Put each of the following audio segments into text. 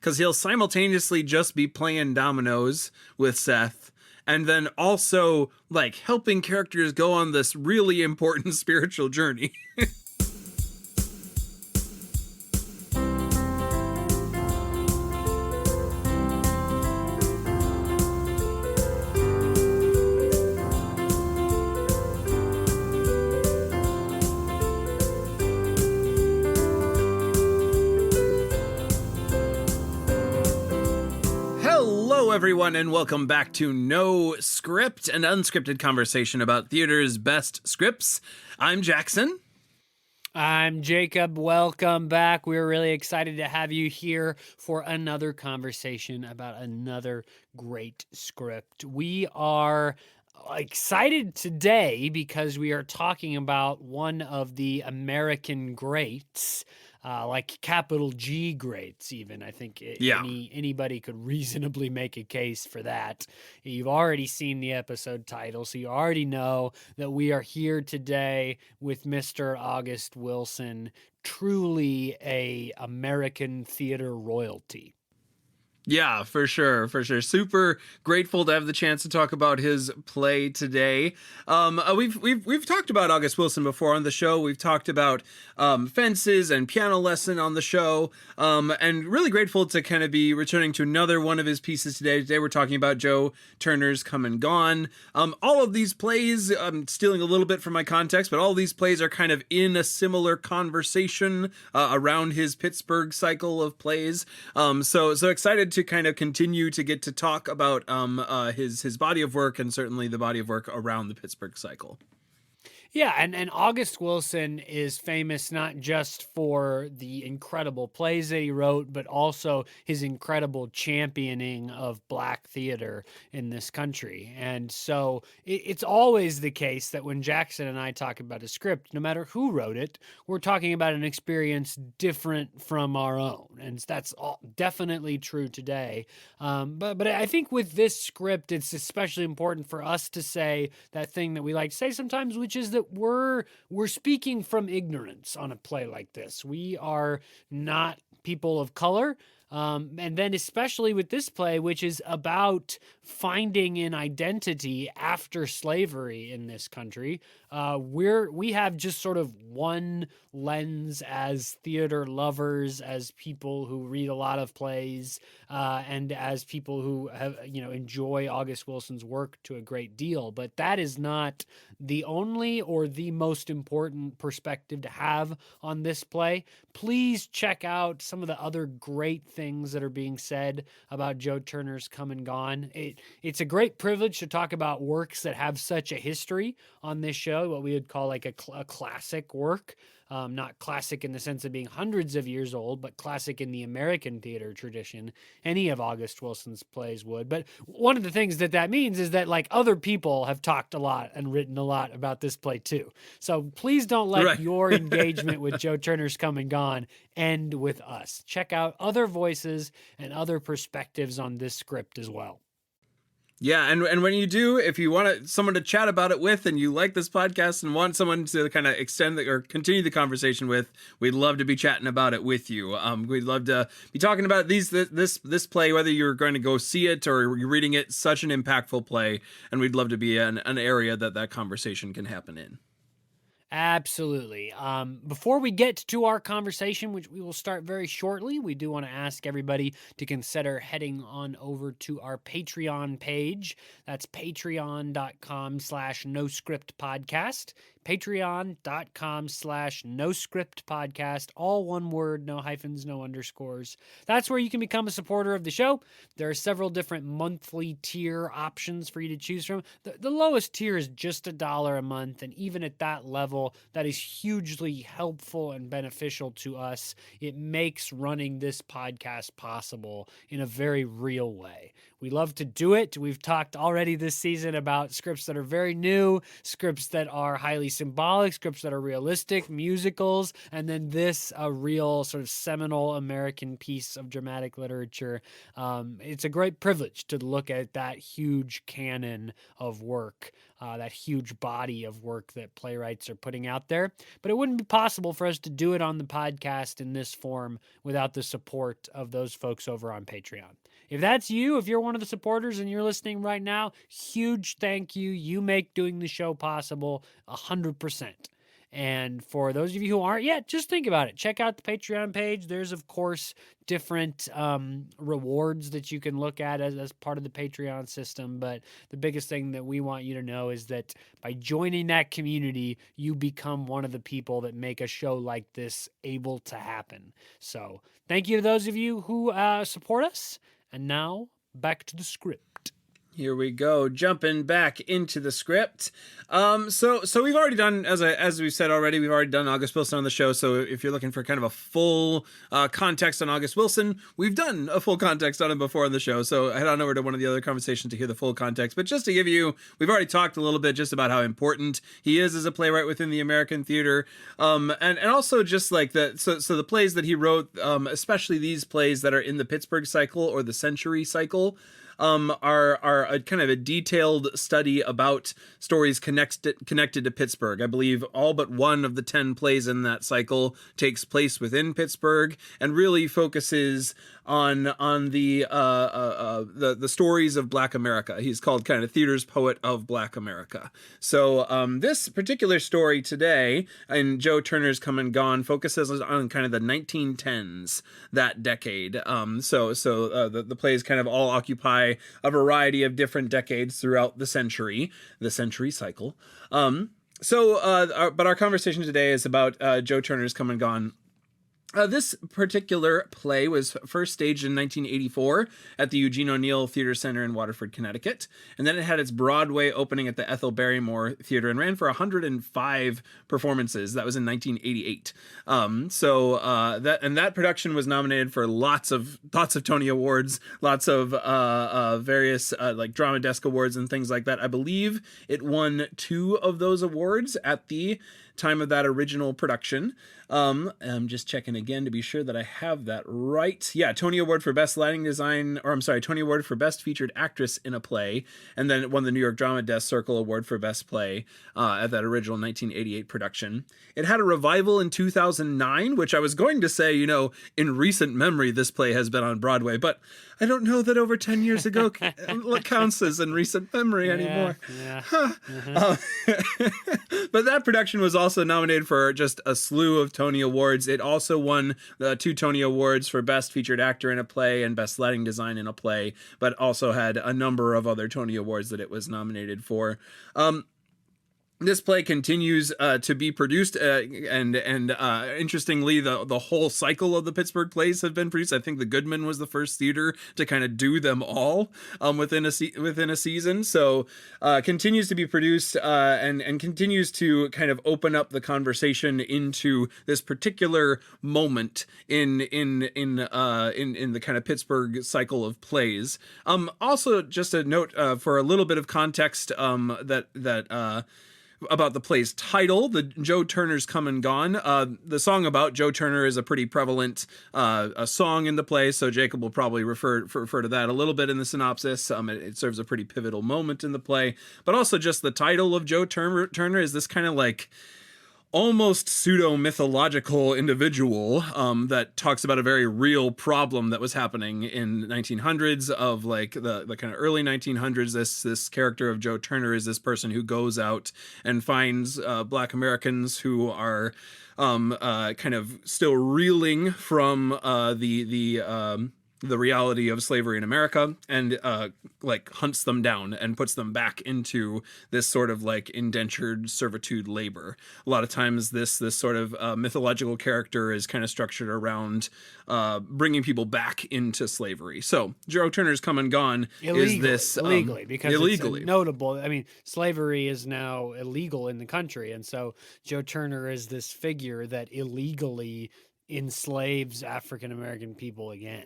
because he'll simultaneously just be playing dominoes with Seth and then also like helping characters go on this really important spiritual journey. Hello, everyone, and welcome back to No Script, an unscripted conversation about theater's best scripts. I'm Jackson. I'm Jacob. Welcome back. We're really excited to have you here for another conversation about another great script. We are excited today because we are talking about one of the American greats, like capital G greats even. I think anybody could reasonably make a case for that. You've already seen the episode title, so you already know that we are here today with Mr. August Wilson, truly a American theater royalty. Yeah, for sure. Super grateful to have the chance to talk about his play today. We've talked about August Wilson before on the show. We've talked about Fences and Piano Lesson on the show, and really grateful to kind of be returning to another one of his pieces today. Today we're talking about Joe Turner's Come and Gone. All of these plays, I'm stealing a little bit from my context, but all of these plays are kind of in a similar conversation around his Pittsburgh cycle of plays. So excited to kind of continue to get to talk about his body of work, and certainly the body of work around the Pittsburgh cycle. Yeah, and August Wilson is famous not just for the incredible plays that he wrote, but also his incredible championing of Black theater in this country. And so it's always the case that when Jackson and I talk about a script, no matter who wrote it, we're talking about an experience different from our own. And that's definitely true today. But I think with this script, it's especially important for us to say that thing that we like to say sometimes, which is that we're speaking from ignorance on a play like this. We are not people of color. And then especially with this play, which is about finding an identity after slavery in this country, we have just sort of one lens as theater lovers, as people who read a lot of plays, and as people who have, enjoy August Wilson's work to a great deal. But that is not the only or the most important perspective to have on this play. Please check out some of the other great things that are being said about Joe Turner's Come and Gone. It's a great privilege to talk about works that have such a history on this show, what we would call like a classic work. Not classic in the sense of being hundreds of years old, but classic in the American theater tradition. Any of August Wilson's plays would. But one of the things that means is that like other people have talked a lot and written a lot about this play too. So please don't let your engagement with Joe Turner's Come and Gone end with us. Check out other voices and other perspectives on this script as well. Yeah, and when you do, if you want someone to chat about it with, and you like this podcast and want someone to kind of extend or continue the conversation with, we'd love to be chatting about it with you. We'd love to be talking about this play, whether you're going to go see it or you're reading it. Such an impactful play, and we'd love to be an area that conversation can happen in. Absolutely. Before we get to our conversation, which we will start very shortly, we do want to ask everybody to consider heading on over to our Patreon page. That's patreon.com/noscriptpodcast. Patreon.com/noscriptpodcast, all one word, no hyphens, no underscores. That's where you can become a supporter of the show. There are several different monthly tier options for you to choose from. The lowest tier is just $1 a month, and even at that level, that is hugely helpful and beneficial to us. It makes running this podcast possible in a very real way. We love to do it. We've talked already this season about scripts that are very new, scripts that are highly symbolic, scripts that are realistic, musicals, and then this a real sort of seminal American piece of dramatic literature. It's a great privilege to look at that huge canon of work, that huge body of work that playwrights are putting out there. But it wouldn't be possible for us to do it on the podcast in this form without the support of those folks over on Patreon. If that's you, if you're one of the supporters and you're listening right now, huge thank you. You make doing the show possible 100%. And for those of you who aren't yet, just think about it. Check out the Patreon page. There's, of course, different rewards that you can look at as part of the Patreon system. But the biggest thing that we want you to know is that by joining that community, you become one of the people that make a show like this able to happen. So thank you to those of you who support us. And now, back to the script. Here we go, jumping back into the script. So we've already done, as we've said already, we've already done August Wilson on the show. So if you're looking for kind of a full context on August Wilson, we've done a full context on him before on the show. So head on over to one of the other conversations to hear the full context. But just to give you, we've already talked a little bit just about how important he is as a playwright within the American theater, and also just like so the plays that he wrote, especially these plays that are in the Pittsburgh cycle or the Century cycle. Are a kind of a detailed study about stories connected to Pittsburgh. I believe all but one of the 10 plays in that cycle takes place within Pittsburgh and really focuses on the stories of Black America. He's called kind of theater's poet of Black America. So this particular story today in Joe Turner's Come and Gone focuses on kind of the 1910s, that decade. The plays kind of all occupy a variety of different decades throughout the century cycle. But our conversation today is about Joe Turner's Come and Gone. This particular play was first staged in 1984 at the Eugene O'Neill Theater Center in Waterford, Connecticut, and then it had its Broadway opening at the Ethel Barrymore Theater and ran for 105 performances. That was in 1988. That production was nominated for lots of Tony Awards, lots of various like Drama Desk Awards and things like that. I believe it won 2 of those awards at the time of that original production. I'm just checking again to be sure that I have that right. Yeah, Tony Award for Best Lighting Design, Tony Award for Best Featured Actress in a Play, and then it won the New York Drama Desk Circle Award for Best Play at that original 1988 production. It had a revival in 2009, which I was going to say, in recent memory, this play has been on Broadway, but I don't know that over 10 years ago counts as in recent memory anymore. Yeah. But that production was also nominated for just a slew of Tony Awards. It also won 2 Tony Awards for Best Featured Actor in a Play and Best Lighting Design in a Play, but also had a number of other Tony Awards that it was nominated for. This play continues to be produced, and interestingly, the whole cycle of the Pittsburgh plays have been produced. I think the Goodman was the first theater to kind of do them all within a season. So continues to be produced and continues to kind of open up the conversation into this particular moment in the kind of Pittsburgh cycle of plays. Also, just a note for a little bit of context about the play's title, the Joe Turner's Come and Gone. The song about Joe Turner is a pretty prevalent a song in the play, so Jacob will probably refer to that a little bit in the synopsis. It serves a pretty pivotal moment in the play, but also just the title of Joe Turner is this kind of like almost pseudo-mythological individual that talks about a very real problem that was happening in the 1900s of like the kind of early 1900s. This character of Joe Turner is this person who goes out and finds Black Americans who are kind of still reeling from the reality of slavery in America and like hunts them down and puts them back into this sort of like indentured servitude labor. A lot of times this sort of mythological character is kind of structured around bringing people back into slavery. So Joe Turner's Come and Gone is this illegally, because illegally. It's notable. I mean, slavery is now illegal in the country, and so Joe Turner is this figure that illegally enslaves African American people again.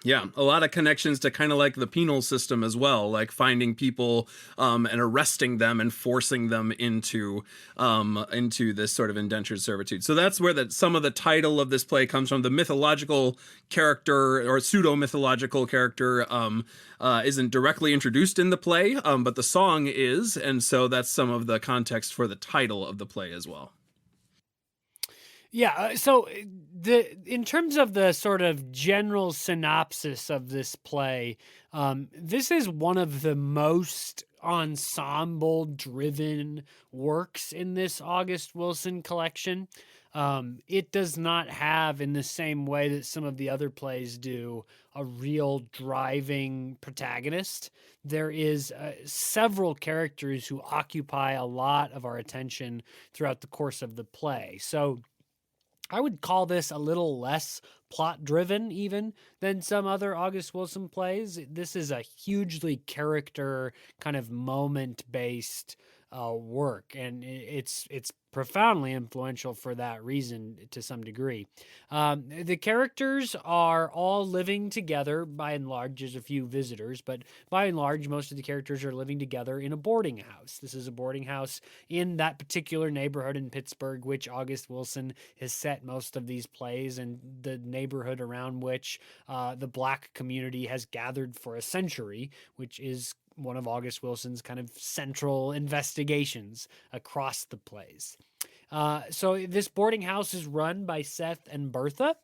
Yeah, a lot of connections to kind of like the penal system as well, like finding people and arresting them and forcing them into this sort of indentured servitude. So that's where some of the title of this play comes from. The mythological character or pseudo mythological character isn't directly introduced in the play, but the song is, and so that's some of the context for the title of the play as well. Yeah, in terms of the sort of general synopsis of this play, this is one of the most ensemble-driven works in this August Wilson collection. It does not have, in the same way that some of the other plays do, a real driving protagonist. There is several characters who occupy a lot of our attention throughout the course of the play. So I would call this a little less plot driven even than some other August Wilson plays. This is a hugely character kind of moment based work, and it's profoundly influential for that reason to some degree. The characters are all living together by and large. There's a few visitors, but by and large, most of the characters are living together in a boarding house. This is a boarding house in that particular neighborhood in Pittsburgh, which August Wilson has set most of these plays, and the neighborhood around which the Black community has gathered for a century, which is one of August Wilson's kind of central investigations across the plays. So this boarding house is run by Seth and Bertha.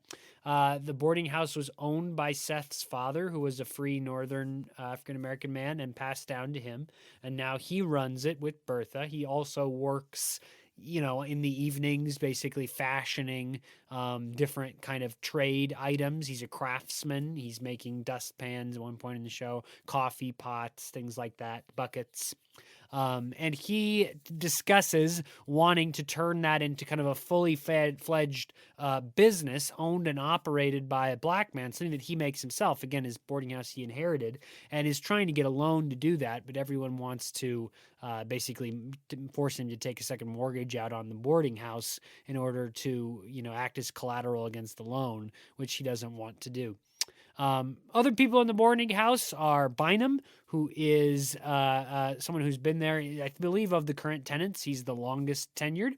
The boarding house was owned by Seth's father, who was a free Northern African-American man, and passed down to him. And now he runs it with Bertha. He also works, in the evenings, basically fashioning different kind of trade items. He's a craftsman. He's making dustpans at one point in the show, coffee pots, things like that, buckets. And he discusses wanting to turn that into kind of a fully fledged business owned and operated by a Black man, something that he makes himself. Again, his boarding house he inherited, and is trying to get a loan to do that, but everyone wants to basically force him to take a second mortgage out on the boarding house in order to, act as collateral against the loan, which he doesn't want to do. Other people in the boarding house are Bynum, who is someone who's been there, I believe, of the current tenants. He's the longest tenured.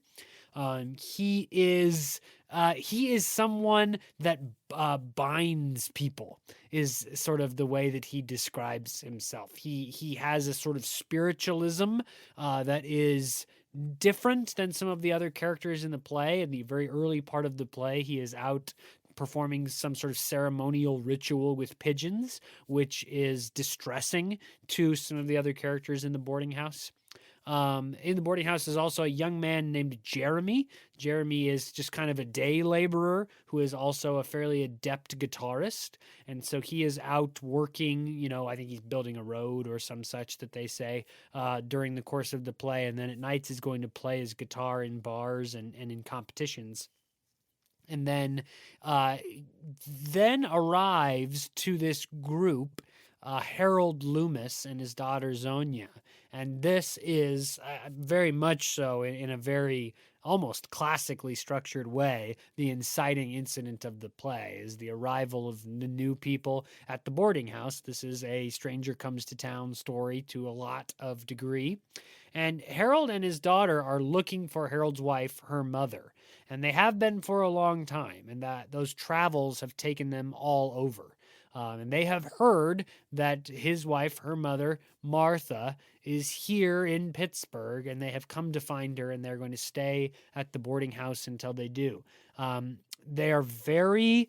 He is someone that binds people, is sort of the way that he describes himself. He has a sort of spiritualism that is different than some of the other characters in the play. In the very early part of the play, he is out performing some sort of ceremonial ritual with pigeons, which is distressing to some of the other characters in the boarding house. In the boarding house is also a young man named Jeremy. Jeremy is just kind of a day laborer who is also a fairly adept guitarist. And so he is out working, I think he's building a road or some such that they say during the course of the play. And then at nights is going to play his guitar in bars and in competitions. And then arrives to this group Harold Loomis and his daughter Zonia. And this is very much so in a very almost classically structured way, the inciting incident of the play is the arrival of the new people at the boarding house. This is a stranger comes to town story to a lot of degree. And Harold and his daughter are looking for Harold's wife, her mother. And they have been for a long time, and that those travels have taken them all over. And they have heard that his wife, her mother, Martha, is here in Pittsburgh, and they have come to find her, and they're going to stay at the boarding house until they do. They are very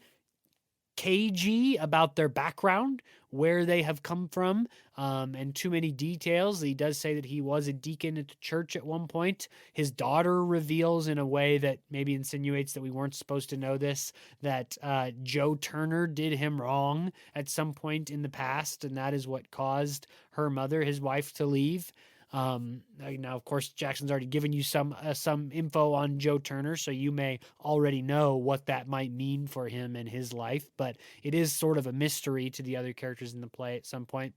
cagey about their background, where they have come from, and too many details. He does say that he was a deacon at the church at one point. His daughter reveals in a way that maybe insinuates that we weren't supposed to know this, that Joe Turner did him wrong at some point in the past, and that is what caused her mother, his wife, to leave. Now, of course, Jackson's already given you some info on Joe Turner, so you may already know what that might mean for him and his life, but it is sort of a mystery to the other characters in the play at some point.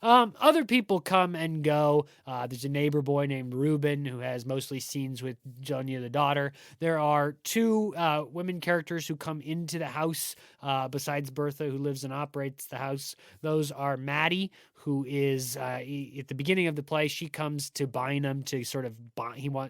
Other people come and go. There's a neighbor boy named Reuben who has mostly scenes with Jonia the daughter. There are two women characters who come into the house besides Bertha, who lives and operates the house. Those are Maddie, who is at the beginning of the play. She comes to Bynum to sort of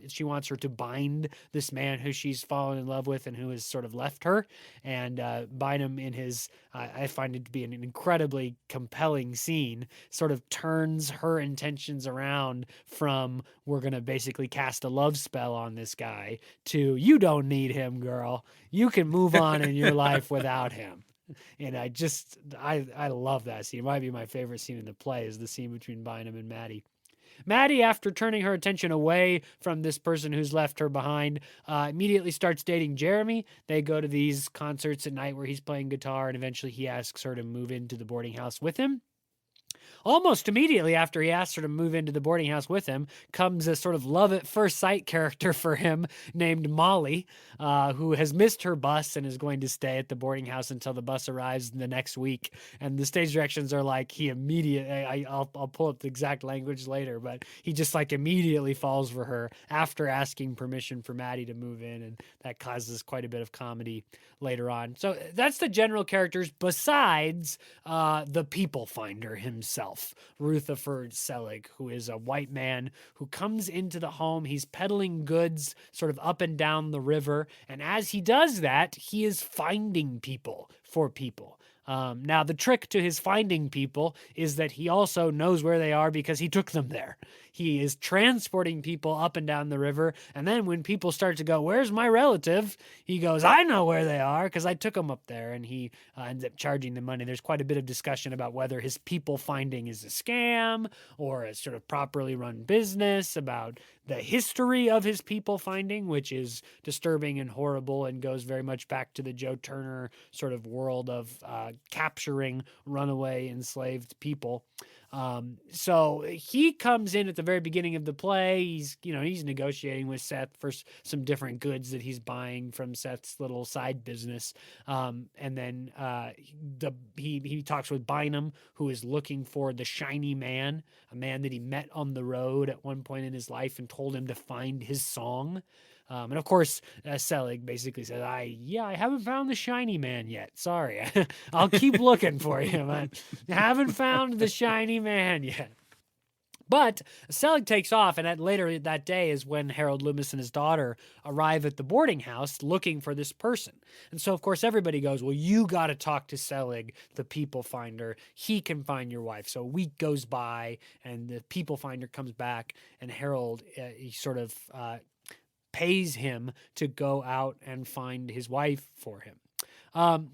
she wants her to bind this man who she's fallen in love with and who has sort of left her. And Bynum, in his I find it to be an incredibly compelling scene, sort of turns her intentions around from we're going to basically cast a love spell on this guy to you don't need him, girl. You can move on in your life without him. And I love that scene. It might be my favorite scene in the play is the scene between Bynum and Maddie. Maddie, after turning her attention away from this person who's left her behind, immediately starts dating Jeremy. They go to these concerts at night where he's playing guitar, and eventually he asks her to move into the boarding house with him. Almost immediately after he asks her to move into the boarding house with him comes a sort of love at first sight character for him named Molly, who has missed her bus and is going to stay at the boarding house until the bus arrives the next week. And the stage directions are like he immediately, I'll pull up the exact language later, but he just like immediately falls for her after asking permission for Maddie to move in. And that causes quite a bit of comedy later on. So that's the general characters besides the people finder himself. Rutherford Selig, who is a white man who comes into the home. He's peddling goods sort of up and down the river. And as he does that, he is finding people for people. Now, the trick to his finding people is that he also knows where they are because he took them there. He is transporting people up and down the river. And then when people start to go, where's my relative? He goes, I know where they are because I took them up there. And he ends up charging them money. There's quite a bit of discussion about whether his people finding is a scam or a sort of properly run business, about the history of his people finding, which is disturbing and horrible and goes very much back to the Joe Turner sort of world of capturing runaway enslaved people. So he comes in at the very beginning of the play. He's negotiating with Seth for some different goods that he's buying from Seth's little side business. And then he talks with Bynum, who is looking for the shiny man, a man that he met on the road at one point in his life and told him to find his song. And of course, Selig basically said, I haven't found the shiny man yet. Sorry. I'll keep looking for you. I haven't found the shiny man yet. But Selig takes off, and later that day is when Harold Loomis and his daughter arrive at the boarding house looking for this person. And so, of course, everybody goes, well, you got to talk to Selig, the people finder. He can find your wife. So a week goes by, and the people finder comes back, and Harold, he sort of pays him to go out and find his wife for him.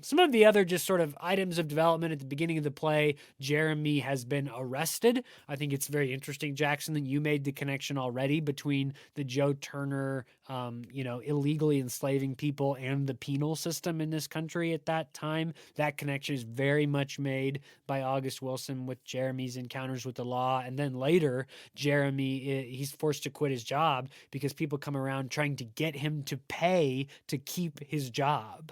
Some of the other just sort of items of development at the beginning of the play, Jeremy has been arrested. I think it's very interesting, Jackson, that you made the connection already between the Joe Turner, illegally enslaving people and the penal system in this country at that time. That connection is very much made by August Wilson with Jeremy's encounters with the law. And then later, Jeremy, he's forced to quit his job because people come around trying to get him to pay to keep his job.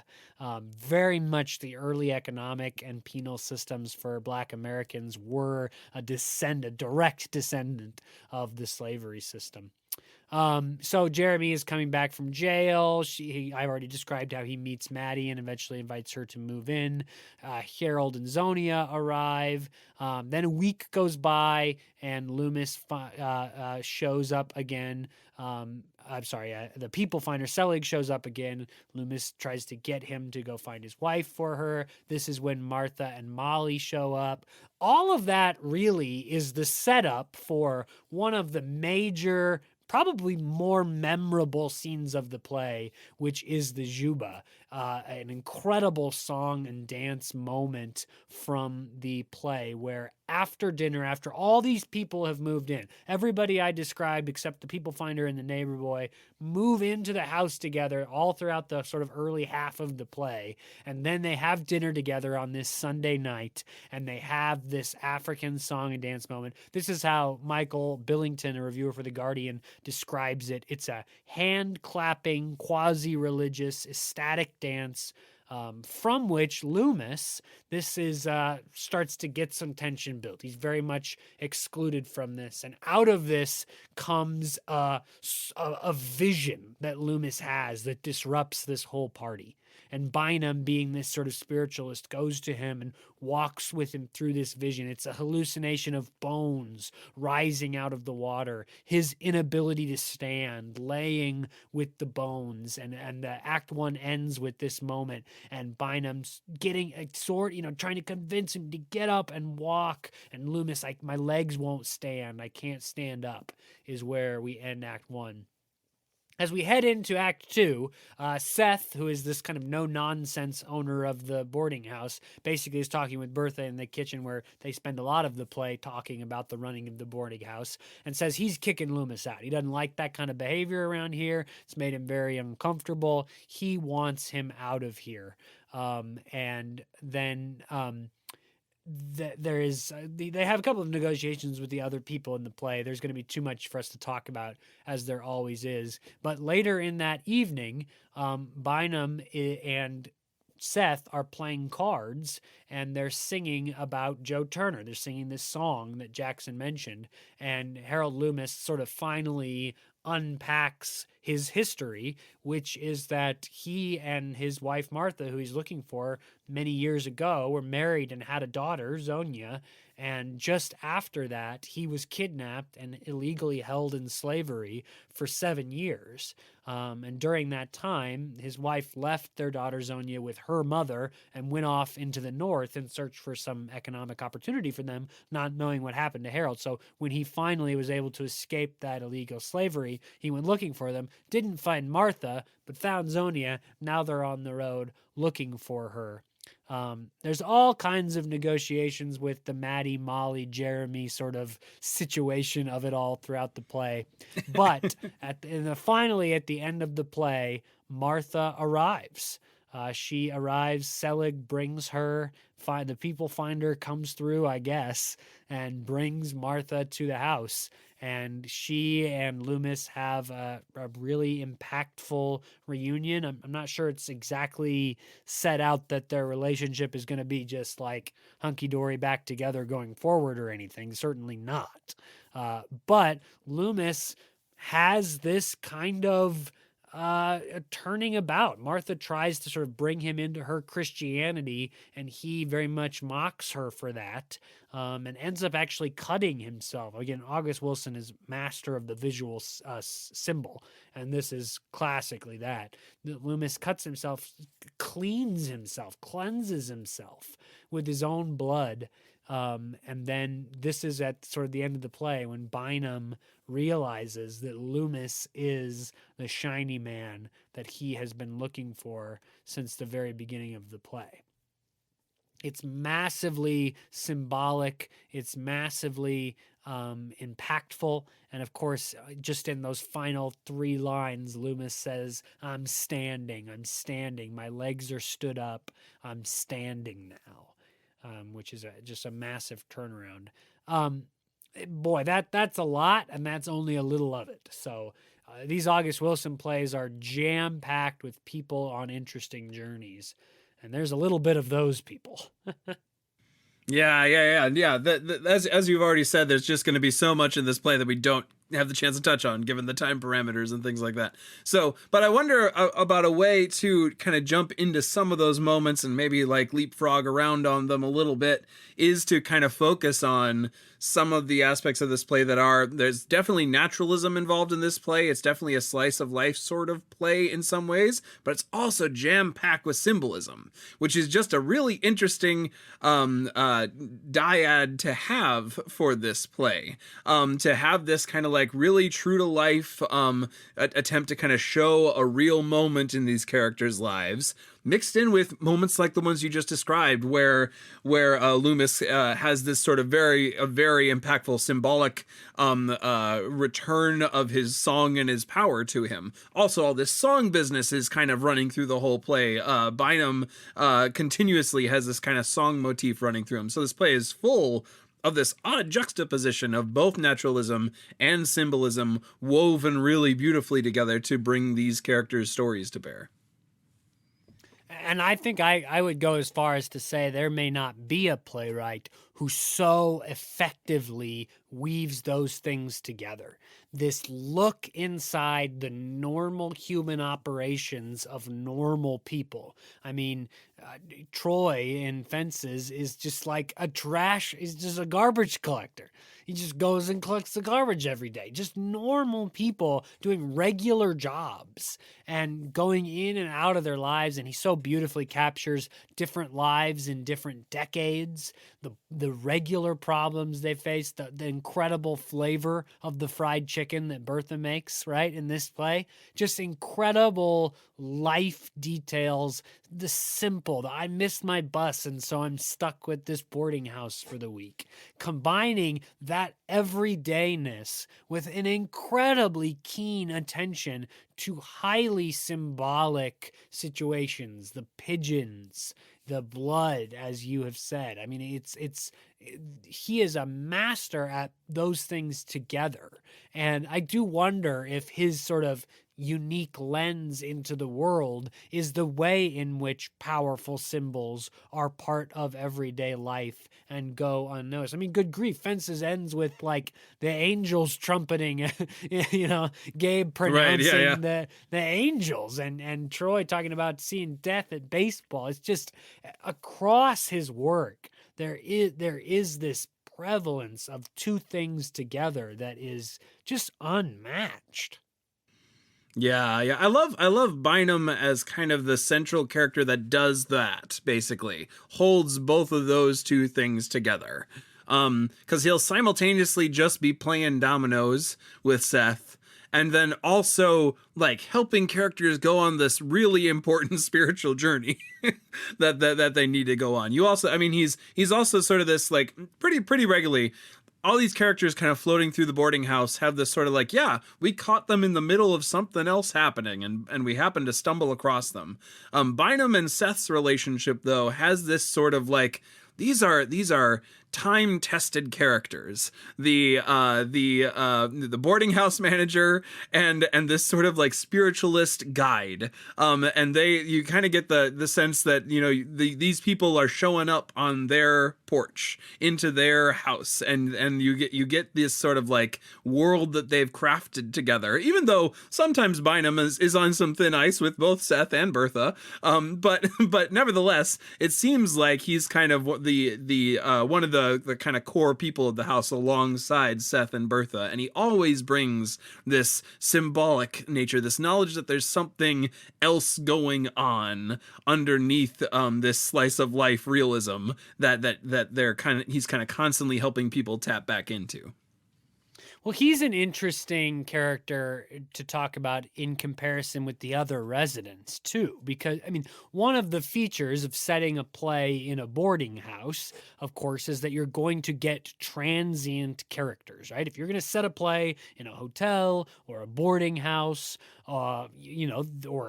Very much the early economic and penal systems for Black Americans were a direct descendant of the slavery system. So Jeremy is coming back from jail. I've already described how he meets Maddie and eventually invites her to move in. Harold and Zonia arrive. Then a week goes by and Loomis shows up again. The people finder Selig shows up again. Loomis tries to get him to go find his wife for her. This is when Martha and Molly show up. All of that really is the setup for one of the major, probably more memorable scenes of the play, which is the Juba, an incredible song and dance moment from the play where after dinner, after all these people have moved in, everybody I described except the people finder and the neighbor boy move into the house together all throughout the sort of early half of the play. And then they have dinner together on this Sunday night and they have this African song and dance moment. This is how Michael Billington, a reviewer for The Guardian, describes it. It's a hand-clapping, quasi-religious, ecstatic dance from which Loomis, this is starts to get some tension built. He's very much excluded from this, and out of this comes a vision that Loomis has that disrupts this whole party. And Bynum, being this sort of spiritualist, goes to him and walks with him through this vision. It's a hallucination of bones rising out of the water, his inability to stand, laying with the bones. And the act one ends with this moment, and Bynum's getting a sword, trying to convince him to get up and walk. And Loomis, like, my legs won't stand. I can't stand up, is where we end Act One. As we head into Act Two, Seth, who is this kind of no-nonsense owner of the boarding house, basically is talking with Bertha in the kitchen, where they spend a lot of the play talking about the running of the boarding house, and says he's kicking Loomis out. He doesn't like that kind of behavior around here. It's made him very uncomfortable. He wants him out of here. And then there is they have a couple of negotiations with the other people in the play. There's going to be too much for us to talk about, as there always is. But later in that evening, Bynum and Seth are playing cards, and they're singing about Joe Turner. They're singing this song that Jackson mentioned, and Harold Loomis sort of finally unpacks his history, which is that he and his wife Martha, who he's looking for many years ago, were married and had a daughter, Zonia. And just after that, he was kidnapped and illegally held in slavery for 7 years. And during that time, his wife left their daughter Zonia with her mother and went off into the north in search for some economic opportunity for them, not knowing what happened to Harold. So when he finally was able to escape that illegal slavery, he went looking for them, didn't find Martha, but found Zonia. Now they're on the road looking for her. There's all kinds of negotiations with the Maddie, Molly, Jeremy sort of situation of it all throughout the play. But finally, at the end of the play, Martha arrives. She arrives. Selig brings her. The people finder comes through, I guess, and brings Martha to the house. And she and Loomis have a really impactful reunion. I'm not sure it's exactly set out that their relationship is going to be just like hunky-dory back together going forward or anything. Certainly not. But Loomis has this kind of turning about. Martha tries to sort of bring him into her Christianity, and he very much mocks her for that, and ends up actually cutting himself. Again, August Wilson is master of the visual symbol, and this is classically that. Loomis cuts himself, cleanses himself with his own blood. And then this is at sort of the end of the play when Bynum realizes that Loomis is the shiny man that he has been looking for since the very beginning of the play. It's massively symbolic. It's massively impactful. And of course, just in those final 3 lines, Loomis says, I'm standing. My legs are stood up. I'm standing now. Which is just a massive turnaround. Boy, that's a lot, and that's only a little of it. So these August Wilson plays are jam-packed with people on interesting journeys, and there's a little bit of those people. Yeah. As you've already said, there's just going to be so much in this play that we don't have the chance to touch on, given the time parameters and things like that. So, but I wonder about a way to kind of jump into some of those moments and maybe like leapfrog around on them a little bit, is to kind of focus on some of the aspects of this play there's definitely naturalism involved in this play. It's definitely a slice of life sort of play in some ways, but it's also jam-packed with symbolism, which is just a really interesting dyad to have for this play. To have this kind of like really true to life attempt to kind of show a real moment in these characters' lives, mixed in with moments like the ones you just described, where Loomis has this sort of very impactful symbolic return of his song and his power to him. Also, all this song business is kind of running through the whole play. Bynum continuously has this kind of song motif running through him. So this play is full of this odd juxtaposition of both naturalism and symbolism woven really beautifully together to bring these characters' stories to bear. And I think I would go as far as to say there may not be a playwright who so effectively weaves those things together. This look inside the normal human operations of normal people. I mean, Troy in Fences is just like is just a garbage collector. He just goes and collects the garbage every day. Just normal people doing regular jobs and going in and out of their lives. And he so beautifully captures different lives in different decades, the regular problems they face, the incredible flavor of the fried chicken that Bertha makes, right, in this play. Just incredible life details, the simple, I missed my bus and so I'm stuck with this boarding house for the week. Combining that everydayness with an incredibly keen attention to highly symbolic situations, the pigeons, the blood, as you have said. I mean, he is a master at those things together. And I do wonder if his sort of unique lens into the world is the way in which powerful symbols are part of everyday life and go unnoticed. I mean, good grief, Fences ends with like the angels trumpeting, Gabe Right. Yeah. Yeah. pronouncing the angels, and Troy talking about seeing death at baseball. It's just across his work, there is this prevalence of two things together that is just unmatched. Yeah, yeah. I love Bynum as kind of the central character that does that, basically. Holds both of those two things together. Cuz he'll simultaneously just be playing dominoes with Seth and then also like helping characters go on this really important spiritual journey that they need to go on. You also, I mean, he's also sort of this like pretty regularly all these characters kind of floating through the boarding house have this sort of like, yeah, we caught them in the middle of something else happening and we happened to stumble across them. Bynum and Seth's relationship, though, has this sort of like, these are time-tested characters. The boarding house manager and this sort of like spiritualist guide. And you kind of get the sense that these people are showing up on their porch into their house, and you get this sort of like world that they've crafted together. Even though sometimes Bynum is on some thin ice with both Seth and Bertha, but nevertheless, it seems like he's kind of the one of the kind of core people of the house alongside Seth and Bertha, and he always brings this symbolic nature, this knowledge that there's something else going on underneath this slice of life realism that he's kind of constantly helping people tap back into. Well, he's an interesting character to talk about in comparison with the other residents, too, because, I mean, one of the features of setting a play in a boarding house, of course, is that you're going to get transient characters, right? If you're going to set a play in a hotel or a boarding house, or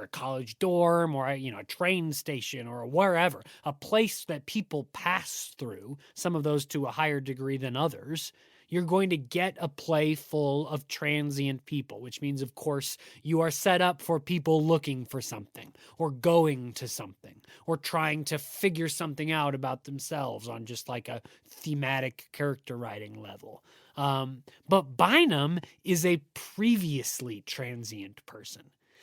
a college dorm or, a train station or wherever, a place that people pass through, some of those to a higher degree than others, you're going to get a play full of transient people, which means, of course, you are set up for people looking for something or going to something or trying to figure something out about themselves on just like a thematic character writing level. But Bynum is a previously transient person.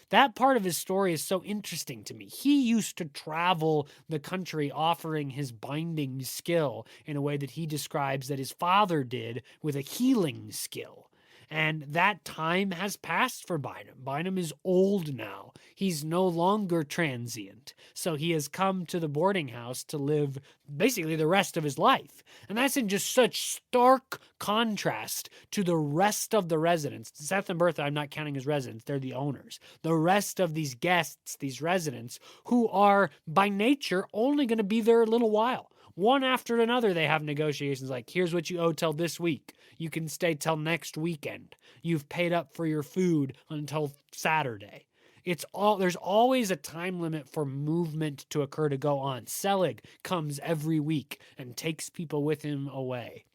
That part of his story is so interesting to me. He used to travel the country offering his binding skill in a way that he describes that his father did with a healing skill. And that time has passed for Bynum. Bynum is old now. He's no longer transient. So he has come to the boarding house to live basically the rest of his life. And that's in just such stark contrast to the rest of the residents. Seth and Bertha, I'm not counting as residents, they're the owners. The rest of these guests, these residents, who are by nature only going to be there a little while. One after another, they have negotiations like, here's what you owe till this week. You can stay till next weekend. You've paid up for your food until Saturday. There's always a time limit for movement to occur to go on. Selig comes every week and takes people with him away.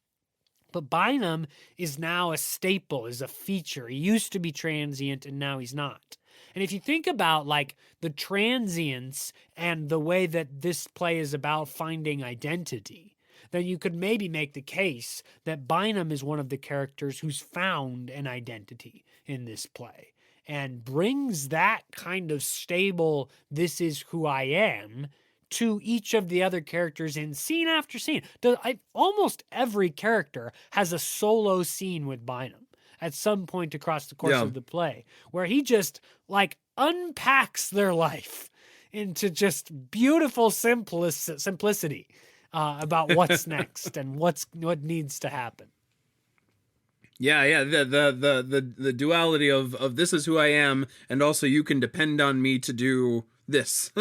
But Bynum is now a staple, is a feature. He used to be transient and now he's not. And if you think about like the transience and the way that this play is about finding identity, then you could maybe make the case that Bynum is one of the characters who's found an identity in this play and brings that kind of stable, this is who I am, to each of the other characters in scene after scene. Almost every character has a solo scene with Bynum at some point across the course of the play, where he just like unpacks their life into just beautiful simplicity about what's next and what needs to happen. Yeah, the duality of this is who I am, and also you can depend on me to do this.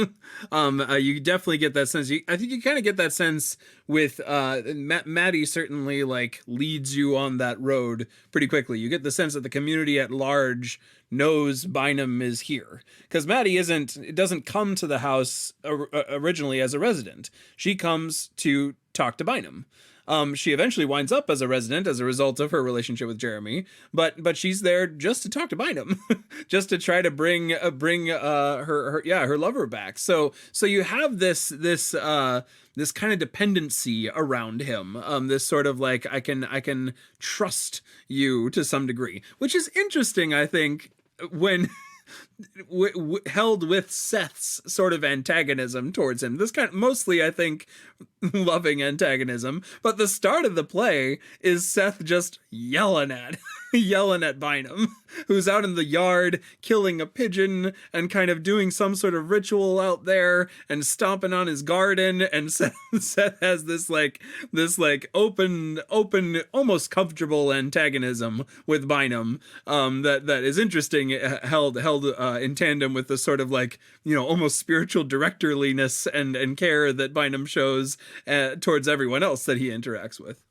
You definitely get that sense. I think you kind of get that sense with Maddie. Certainly, like, leads you on that road pretty quickly. You get the sense that the community at large knows Bynum is here, because Maddie doesn't come to the house originally as a resident. She comes to talk to Bynum. She eventually winds up as a resident as a result of her relationship with Jeremy, but she's there just to talk to Bynum, just to try to bring her lover back. So you have this kind of dependency around him, this sort of like I can trust you to some degree, which is interesting, I think, when held with Seth's sort of antagonism towards him. This kind of, mostly, I think, loving antagonism, but the start of the play is Seth just yelling at Bynum, who's out in the yard killing a pigeon and kind of doing some sort of ritual out there and stomping on his garden. And Seth has this open, almost comfortable antagonism with Bynum, that is interesting, held in tandem with the sort of like, almost spiritual directorliness and care that Bynum shows towards everyone else that he interacts with.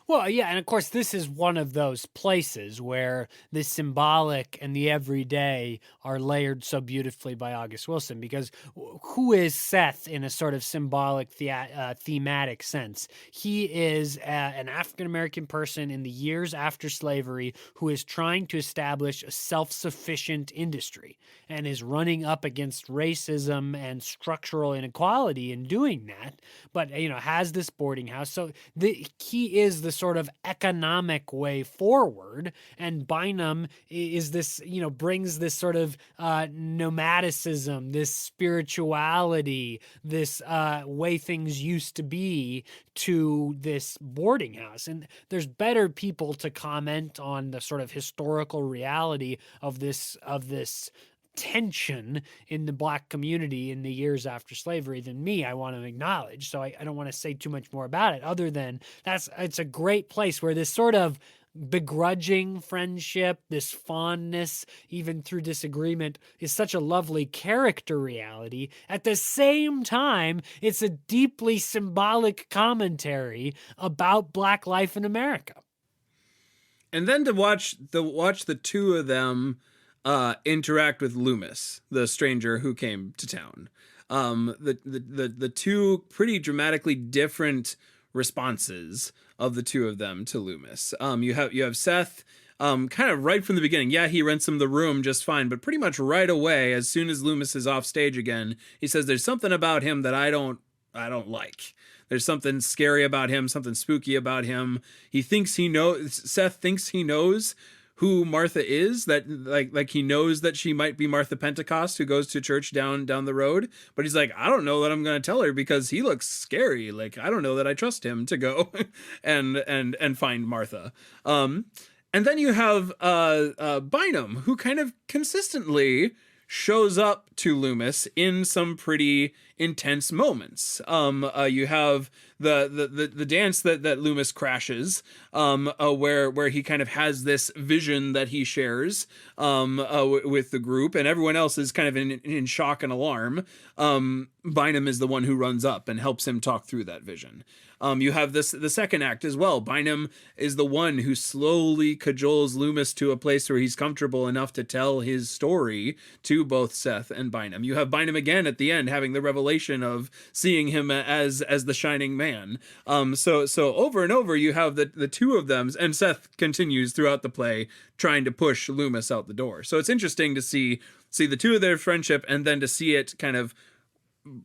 Well, yeah, and of course, this is one of those places where the symbolic and the everyday are layered so beautifully by August Wilson, because who is Seth in a sort of symbolic, thematic sense? He is an African-American person in the years after slavery who is trying to establish a self-sufficient industry and is running up against racism and structural inequality in doing that, but, has this boarding house. So he is the sort of economic way forward, and Bynum is this, brings this sort of nomadicism, this spirituality, this way things used to be to this boarding house. And there's better people to comment on the sort of historical reality of this tension in the Black community in the years after slavery than me, I want to acknowledge. So I don't want to say too much more about it, other than it's a great place where this sort of begrudging friendship, this fondness, even through disagreement, is such a lovely character reality. At the same time, it's a deeply symbolic commentary about Black life in America. And then to watch the two of them interact with Loomis, the stranger who came to town. The two pretty dramatically different responses of the two of them to Loomis. You have Seth, kind of right from the beginning. Yeah, he rents him the room just fine, but pretty much right away, as soon as Loomis is off stage again, he says there's something about him that I don't like. There's something scary about him, something spooky about him. Seth thinks he knows who Martha is, that like he knows that she might be Martha Pentecost, who goes to church down the road, but he's like, I don't know that I'm going to tell her because he looks scary. Like, I don't know that I trust him to go and find Martha. And then you have Bynum, who kind of consistently shows up to Loomis in some pretty intense moments. You have the dance that Loomis crashes, where he kind of has this vision that he shares with the group, and everyone else is kind of in shock and alarm. Bynum is the one who runs up and helps him talk through that vision. You have the second act as well. Bynum is the one who slowly cajoles Loomis to a place where he's comfortable enough to tell his story to both Seth and Bynum. You have Bynum again at the end having the revelation of seeing him as the shining man. So over and over you have the two of them, and Seth continues throughout the play trying to push Loomis out the door. So it's interesting to see the two of their friendship, and then to see it kind of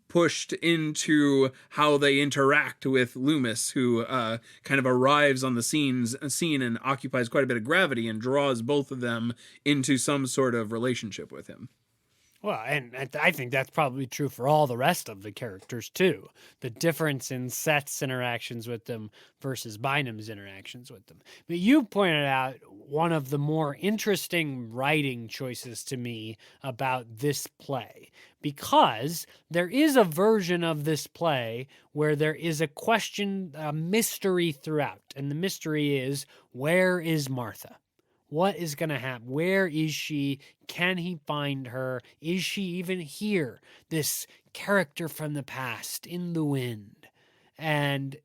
pushed into how they interact with Loomis, who kind of arrives on the scene and occupies quite a bit of gravity and draws both of them into some sort of relationship with him. Well, and I think that's probably true for all the rest of the characters too. The difference in Seth's interactions with them versus Bynum's interactions with them. But you pointed out one of the more interesting writing choices to me about this play, because there is a version of this play where there is a question, a mystery throughout. And the mystery is, where is Martha? What is going to happen? Where is she? Can he find her? Is she even here? This character from the past in the wind. And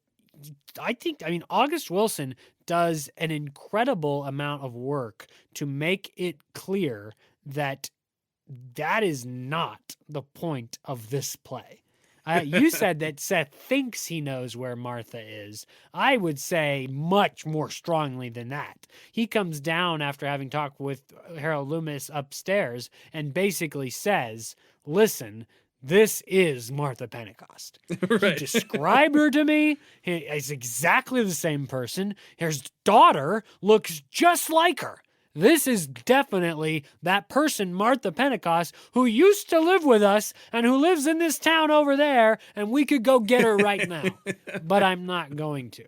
I mean, August Wilson does an incredible amount of work to make it clear that that is not the point of this play. You said that Seth thinks he knows where Martha is. I would say much more strongly than that. He comes down after having talked with Harold Loomis upstairs and basically says, listen, this is Martha Pentecost. Right. He described her to me. He's exactly the same person. His daughter looks just like her. This is definitely that person, Martha Pentecost, who used to live with us and who lives in this town over there, and we could go get her right now. But I'm not going to.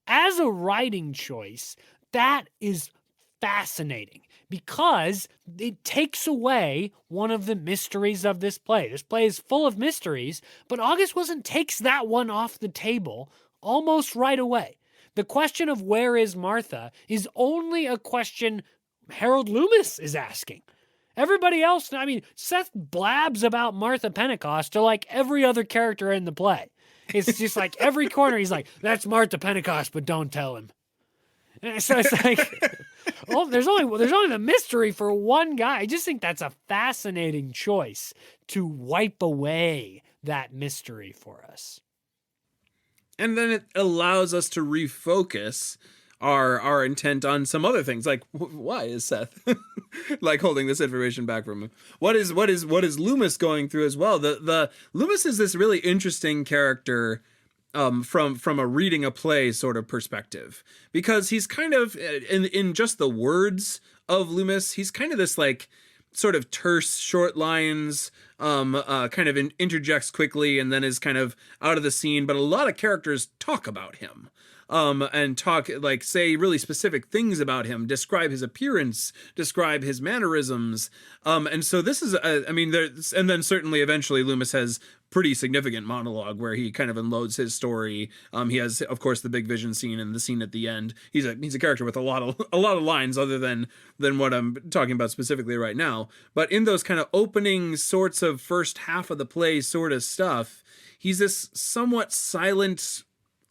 As a writing choice, that is fascinating because it takes away one of the mysteries of this play. This play is full of mysteries, but August Wilson takes that one off the table almost right away. The question of where is Martha is only a question Harold Loomis is asking. Everybody else, I mean, Seth blabs about Martha Pentecost to like every other character in the play. It's just like every corner he's like, that's Martha Pentecost, but don't tell him. And so it's like, well, there's only the mystery for one guy. I just think that's a fascinating choice to wipe away that mystery for us. And then it allows us to refocus our intent on some other things, like why is Seth like holding this information back from him? What is Loomis going through as well? The Loomis is this really interesting character from a reading a play sort of perspective, because he's kind of in just the words of Loomis, he's kind of this like sort of terse short lines, kind of interjects quickly and then is kind of out of the scene. But a lot of characters talk about him, and talk, like, say really specific things about him, describe his appearance, describe his mannerisms. And so this is, I mean, there's, and then certainly eventually Loomis has pretty significant monologue where he kind of unloads his story. He has, of course, the big vision scene and the scene at the end. He's a character with a lot of lines other than what I'm talking about specifically right now. But in those kind of opening sorts of first half of the play sort of stuff, he's this somewhat silent,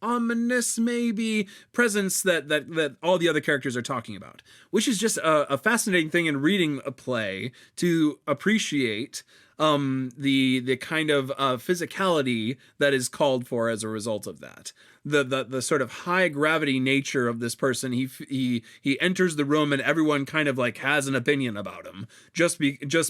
ominous maybe presence that all the other characters are talking about, which is just a fascinating thing in reading a play to appreciate the kind of physicality that is called for as a result of that. The sort of high gravity nature of this person. He enters the room and everyone kind of like has an opinion about him just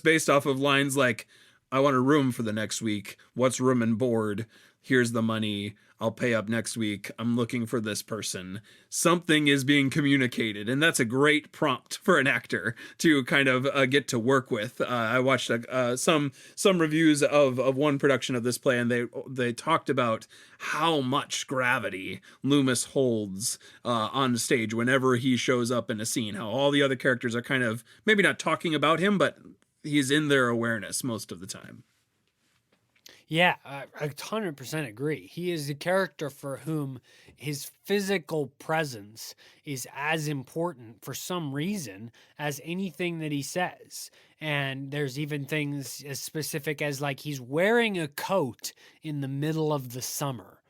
based off of lines like, I want a room for the next week. What's room and board? Here's the money. I'll pay up next week. I'm looking for this person. Something is being communicated, and that's a great prompt for an actor to kind of get to work with. I watched some reviews of one production of this play, and they talked about how much gravity Loomis holds on stage whenever he shows up in a scene. How all the other characters are kind of maybe not talking about him, but he's in their awareness most of the time. Yeah, I 100% agree. He is a character for whom his physical presence is as important for some reason as anything that he says. And there's even things as specific as like he's wearing a coat in the middle of the summer.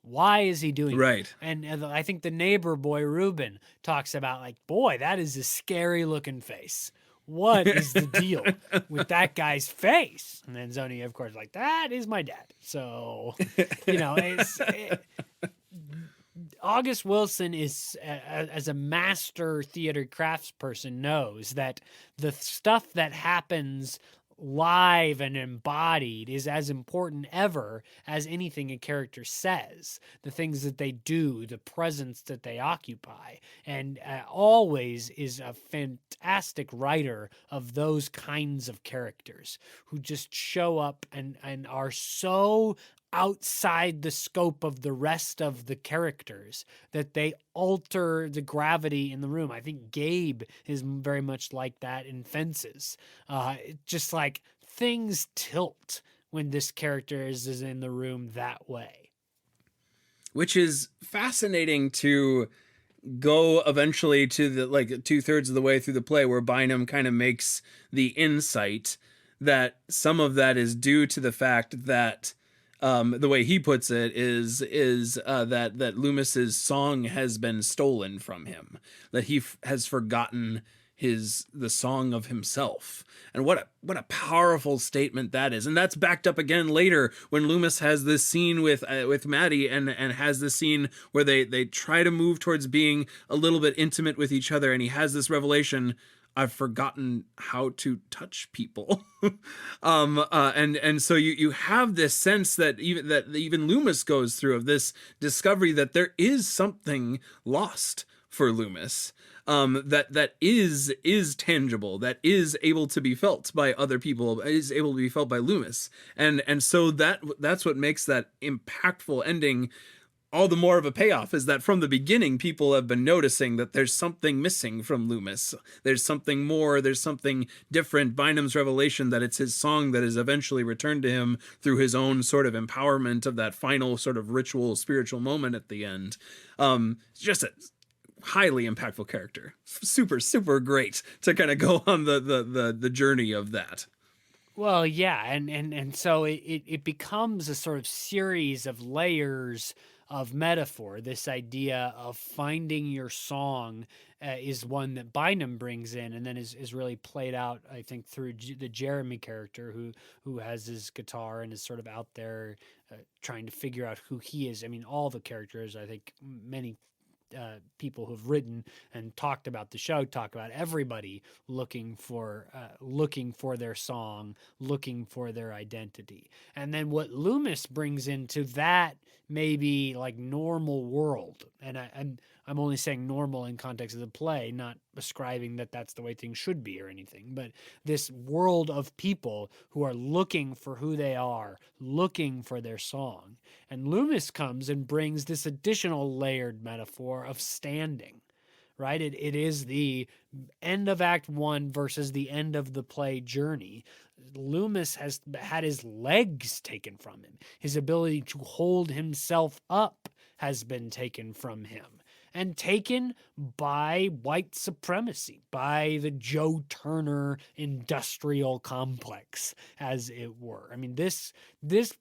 Why is he doing that? Right. And I think the neighbor boy, Ruben, talks about like, boy, that is a scary looking face. What is the deal with that guy's face? And then Zoni, of course, like, that is my dad. So, August Wilson is, as a master theater craftsperson, knows that the stuff that happens live and embodied is as important ever as anything a character says, the things that they do, the presence that they occupy, and always is a fantastic writer of those kinds of characters who just show up and are so outside the scope of the rest of the characters that they alter the gravity in the room. I think Gabe is very much like that in Fences. Just like things tilt when this character is in the room that way. Which is fascinating to go eventually to the like 2/3 of the way through the play, where Bynum kind of makes the insight that some of that is due to the fact that the way he puts it is that Loomis's song has been stolen from him, that he has forgotten the song of himself. And what a powerful statement that is. And that's backed up again later when Loomis has this scene with Maddie and has this scene where they try to move towards being a little bit intimate with each other, and he has this revelation: I've forgotten how to touch people. And so you have this sense that even Loomis goes through, of this discovery that there is something lost for Loomis, that is tangible, that is able to be felt by other people, is able to be felt by Loomis, and so that's what makes that impactful ending all the more of a payoff, is that from the beginning, people have been noticing that there's something missing from Loomis. There's something more, there's something different. Bynum's revelation that it's his song that is eventually returned to him through his own sort of empowerment of that final sort of ritual, spiritual moment at the end. It's just a highly impactful character. Super, super great to kind of go on the journey of that. Well, yeah, and so it becomes a sort of series of layers of metaphor. This idea of finding your song is one that Bynum brings in, and then is really played out, I think, through the Jeremy character who has his guitar and is sort of out there trying to figure out who he is. I mean, all the characters, I think, many people who've written and talked about the show talk about everybody looking for their song, looking for their identity. And then what Loomis brings into that maybe like normal world, and I'm only saying normal in context of the play, not ascribing that that's the way things should be or anything, but this world of people who are looking for who they are, looking for their song. And Loomis comes and brings this additional layered metaphor of standing, right? It is the end of Act 1 versus the end of the play journey. Loomis has had his legs taken from him. His ability to hold himself up has been taken from him, and taken by white supremacy, by the Joe Turner industrial complex, as it were. I mean, this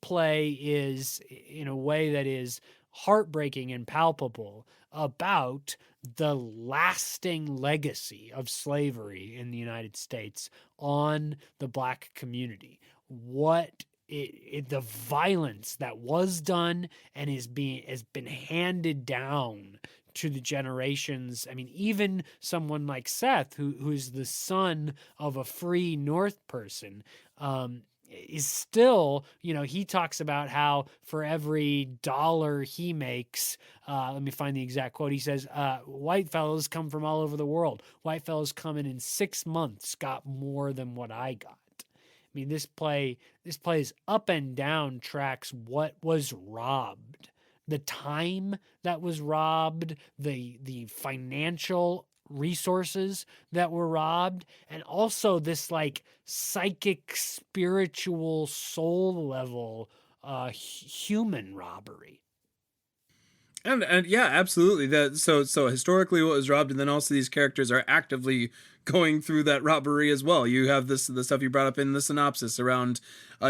play is, in a way that is heartbreaking and palpable, about the lasting legacy of slavery in the United States on the Black community. What the violence that was done and has been handed down to the generations. I mean, even someone like Seth, who's the son of a free North person, is still, he talks about how for every dollar he makes, let me find the exact quote. He says, white fellows come from all over the world. White fellows coming in 6 months got more than what I got. I mean, this plays up and down tracks what was robbed, the time that was robbed, the financial resources that were robbed, and also this like psychic, spiritual, soul level human robbery. And yeah, absolutely. So historically what was robbed, and then also these characters are actively going through that robbery as well. You have the stuff you brought up in the synopsis around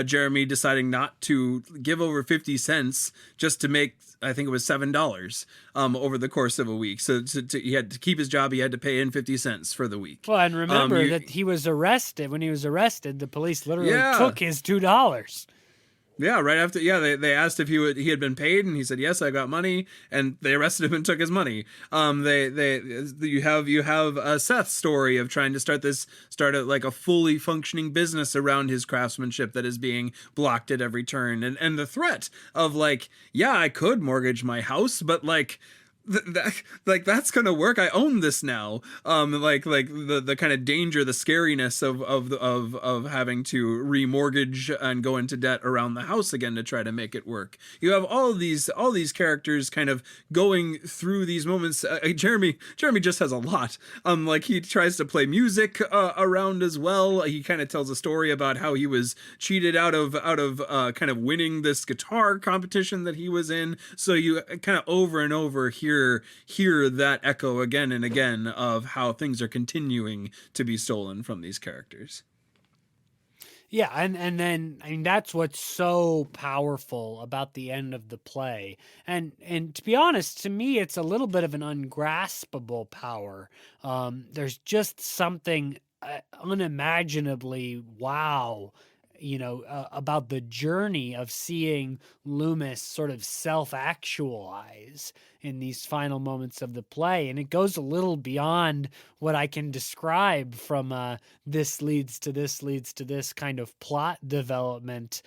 Jeremy deciding not to give over 50 cents just to make, I think it was $7 over the course of a week. So he had to keep his job. He had to pay in 50 cents for the week. Well, and remember that he was arrested. When he was arrested, the police literally took his $2. Yeah, right after. Yeah, they asked if he had been paid, and he said yes, I got money, and they arrested him and took his money. You have a Seth's story of trying to start like a fully functioning business around his craftsmanship that is being blocked at every turn, and the threat of like, yeah, I could mortgage my house, but like, like that's gonna work. I own this now. Like the kind of danger, the scariness of having to remortgage and go into debt around the house again to try to make it work. You have all these characters kind of going through these moments. Jeremy just has a lot. Like he tries to play music around as well. He kind of tells a story about how he was cheated out of kind of winning this guitar competition that he was in. So you kind of over and over hear that echo again and again of how things are continuing to be stolen from these characters. Yeah, and then I mean that's what's so powerful about the end of the play. And to be honest, to me it's a little bit of an ungraspable power. There's just something unimaginably wow, about the journey of seeing Loomis sort of self-actualize in these final moments of the play. And it goes a little beyond what I can describe from this leads to this kind of plot development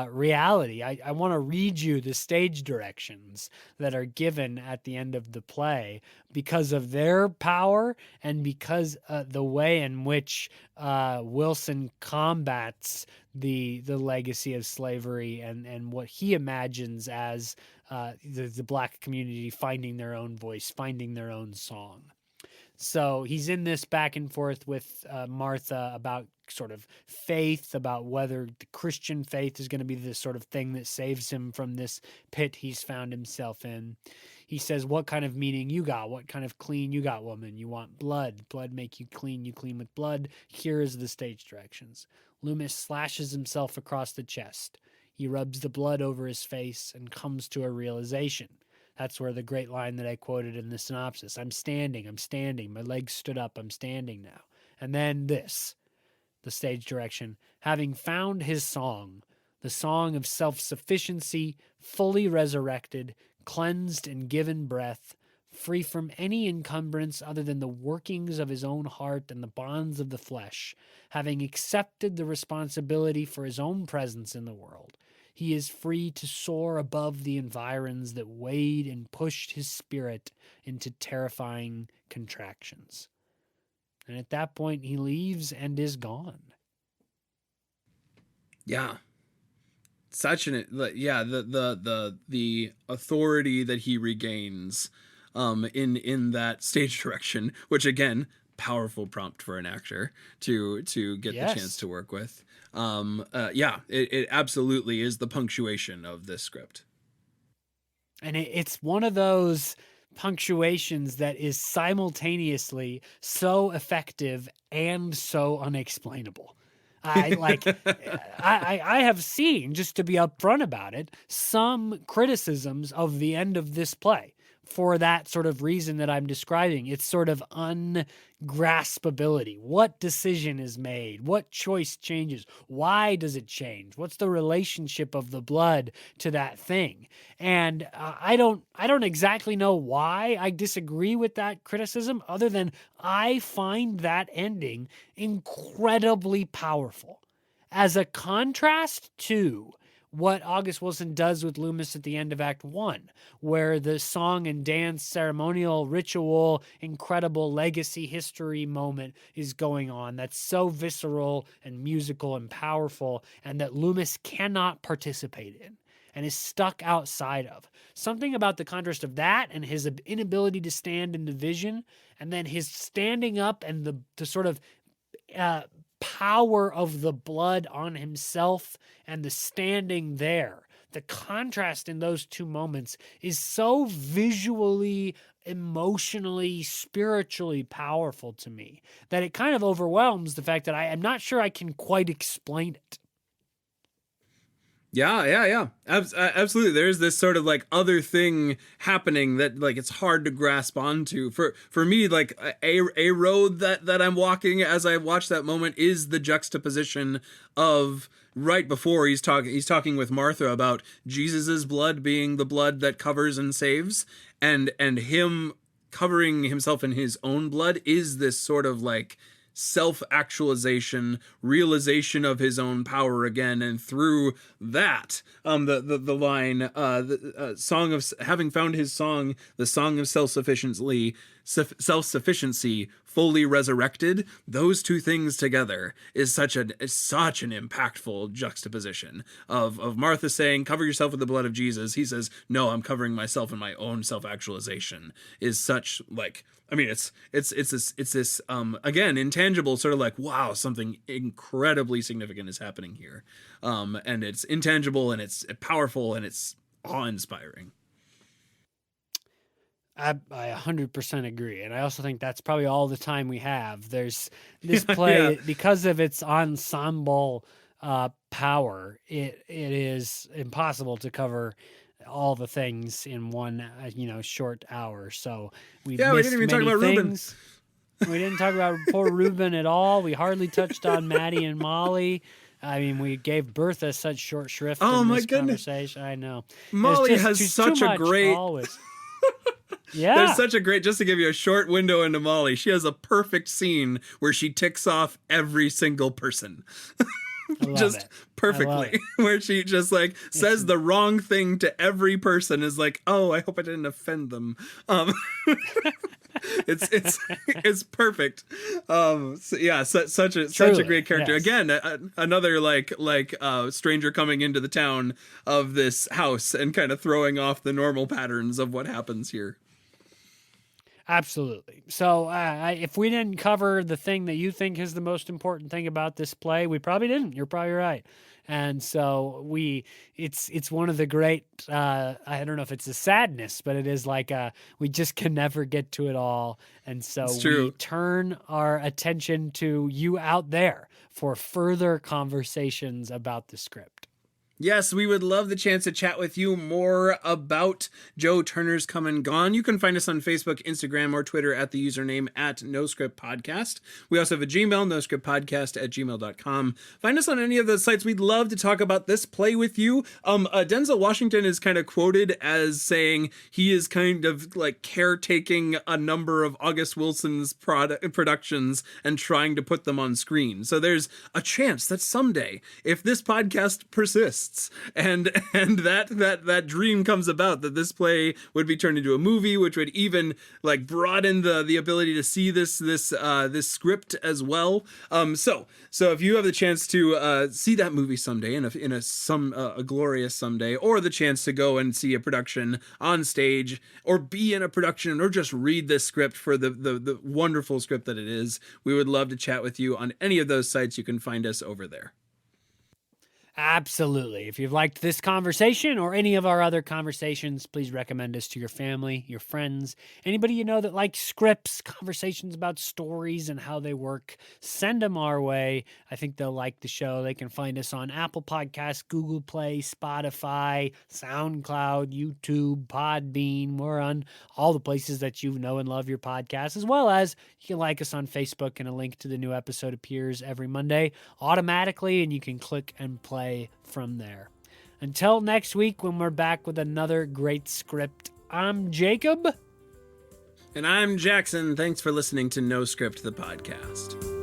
reality. I want to read you the stage directions that are given at the end of the play because of their power and because the way in which Wilson combats the legacy of slavery and what he imagines as the Black community finding their own voice, finding their own song. So he's in this back and forth with Martha about sort of faith, about whether the Christian faith is going to be the sort of thing that saves him from this pit he's found himself in. He says, what kind of meaning you got? What kind of clean you got, woman? You want blood. Blood make you clean with blood. Here is the stage directions. Loomis slashes himself across the chest. He rubs the blood over his face and comes to a realization. That's where the great line that I quoted in the synopsis, I'm standing, my legs stood up, I'm standing now. And then this, the stage direction, having found his song, the song of self-sufficiency, fully resurrected, cleansed and given breath, free from any encumbrance other than the workings of his own heart and the bonds of the flesh, having accepted the responsibility for his own presence in the world, he is free to soar above the environs that weighed and pushed his spirit into terrifying contractions. And at that point, he leaves and is gone. Yeah. Such an the authority that he regains in that stage direction, which again, powerful prompt for an actor to get the chance to work with. It absolutely is the punctuation of this script. And it's one of those punctuations that is simultaneously so effective and so unexplainable. I have seen, just to be upfront about it, some criticisms of the end of this play for that sort of reason that I'm describing. It's sort of ungraspability. What decision is made? What choice changes? Why does it change? What's the relationship of the blood to that thing? And I don't exactly know why I disagree with that criticism, other than I find that ending incredibly powerful. As a contrast to what August Wilson does with Loomis at the end of Act 1, where the song and dance, ceremonial, ritual, incredible legacy history moment is going on that's so visceral and musical and powerful, and that Loomis cannot participate in and is stuck outside of. Something about the contrast of that and his inability to stand in the vision, and then his standing up and the sort of power of the blood on himself and the standing there. The contrast in those two moments is so visually emotionally, spiritually powerful to me that it kind of overwhelms the fact that I am not sure I can quite explain it. Yeah. Absolutely. There's this sort of like other thing happening that like it's hard to grasp onto. For me, like a road that I'm walking as I watch that moment is the juxtaposition of right before he's talking with Martha about Jesus's blood being the blood that covers and saves, and him covering himself in his own blood is this sort of like self-actualization, realization of his own power again, and through that, the line, song of having found his song, the song of self-sufficiency, fully resurrected. Those two things together is such an impactful juxtaposition of Martha saying, "Cover yourself with the blood of Jesus." He says, "No, I'm covering myself in my own self-actualization." Is such like. I mean, it's this again intangible sort of like, wow, something incredibly significant is happening here, and it's intangible and it's powerful and it's awe-inspiring. I 100% agree, and I also think that's probably all the time we have. There's this play because of its ensemble power. It is impossible to cover all the things in one short hour. So we didn't even talk about things. Ruben. We didn't talk about poor Ruben at all. We hardly touched on Maddie and Molly. I mean, we gave Bertha such short shrift in this conversation. I know. Molly has such a great always. Yeah. There's such a great, just to give you a short window into Molly, she has a perfect scene where she ticks off every single person. Just perfectly, where she just like says the wrong thing to every person, is like, oh, I hope I didn't offend them. It's perfect. So yeah, such a great character. Yes. Again, another like stranger coming into the town of this house and kind of throwing off the normal patterns of what happens here. Absolutely. So if we didn't cover the thing that you think is the most important thing about this play, we probably didn't. You're probably right. And so it's one of the great, I don't know if it's a sadness, but it is like we just can never get to it all. And so we turn our attention to you out there for further conversations about the script. Yes, we would love the chance to chat with you more about Joe Turner's Come and Gone. You can find us on Facebook, Instagram, or Twitter at the username @NoScriptPodcast. We also have a Gmail, noscriptpodcast@gmail.com. Find us on any of those sites. We'd love to talk about this play with you. Denzel Washington is kind of quoted as saying he is kind of like caretaking a number of August Wilson's productions and trying to put them on screen. So there's a chance that someday, if this podcast persists, and that dream comes about, that this play would be turned into a movie, which would even like broaden the ability to see this script as well. So if you have the chance to see that movie someday, in a glorious someday, or the chance to go and see a production on stage, or be in a production, or just read this script for the wonderful script that it is, we would love to chat with you on any of those sites. You can find us over there. Absolutely. If you've liked this conversation or any of our other conversations, please recommend us to your family, your friends, anybody you know that likes scripts, conversations about stories and how they work. Send them our way. I think they'll like the show. They can find us on Apple Podcasts, Google Play, Spotify, SoundCloud, YouTube, Podbean. We're on all the places that you know and love your podcast, as well as you can like us on Facebook, and a link to the new episode appears every Monday automatically, and you can click and play from there. Until next week, when we're back with another great script, I'm Jacob. And I'm Jackson. Thanks for listening to No Script, the podcast.